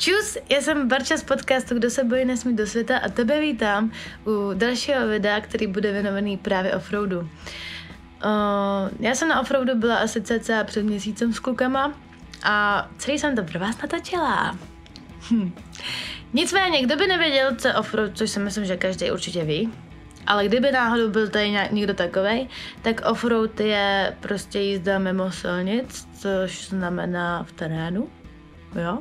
Čus, já jsem Barča z podcastu Kdo se bojí nesmí do světa a tebe vítám u dalšího videa, který bude věnovaný právě offroadu. Já jsem na offroadu byla asi cca před měsícem s klukama a celý jsem to pro vás natočila. Nicméně, kdo by nevěděl, co je offroad, což si myslím, že každý určitě ví, ale kdyby náhodou byl tady někdo takovej, tak offroad je prostě jízda mimo silnic, což znamená v terénu, jo.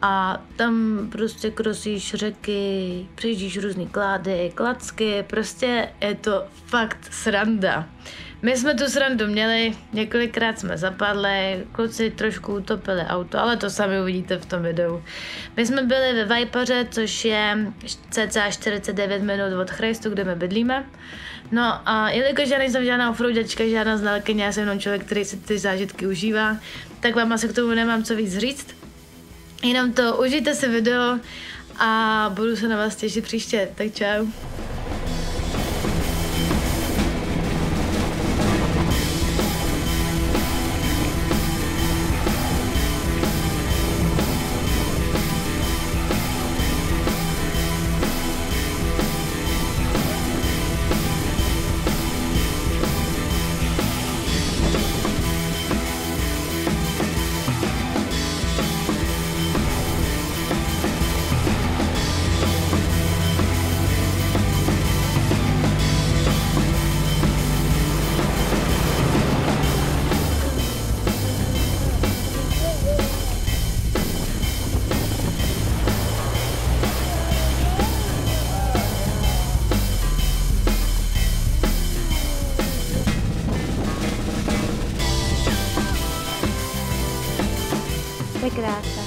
A tam prostě krosíš řeky, přejíždíš různý klády, klacky, prostě je to fakt sranda. My jsme tu srandu měli, několikrát jsme zapadli, kluci trošku utopili auto, ale to sami uvidíte v tom videu. My jsme byli ve Vajpaře, což je cca 49 minut od Chrajstu, kde my bydlíme. No a jelikož já nejsem žádná offroadačka, žádná znalkyně, já jsem jenom člověk, který si ty zážitky užívá, tak vám asi k tomu nemám co víc říct. Jenom to užijte si video a budu se na vás těšit příště, tak čau. To je krása.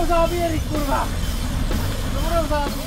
Záběry, kurva! To budou záběry!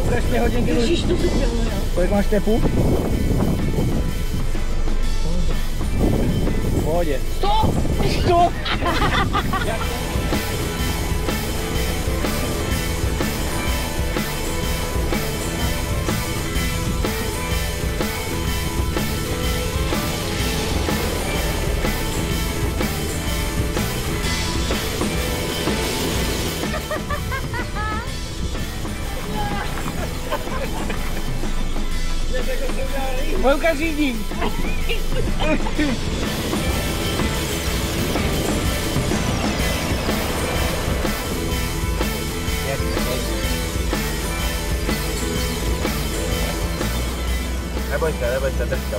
Ukaž mi hodinky. Ježíš, to se dělo, jo. Kolik máš tepu? V pohodě. 100! 100! Velká řídím. Nebojte, držka.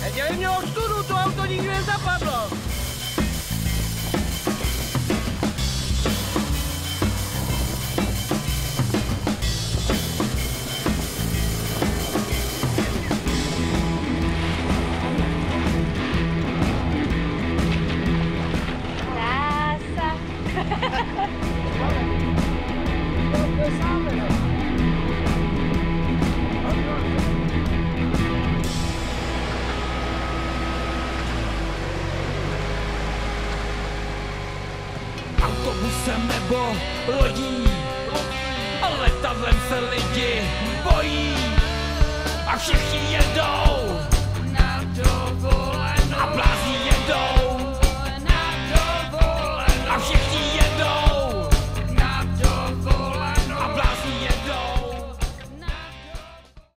Nedělej mě ostudu, to auto nikdy nezapadlo. Autobusem nebo lodí, letadlem se lidi bojí a všichni jedou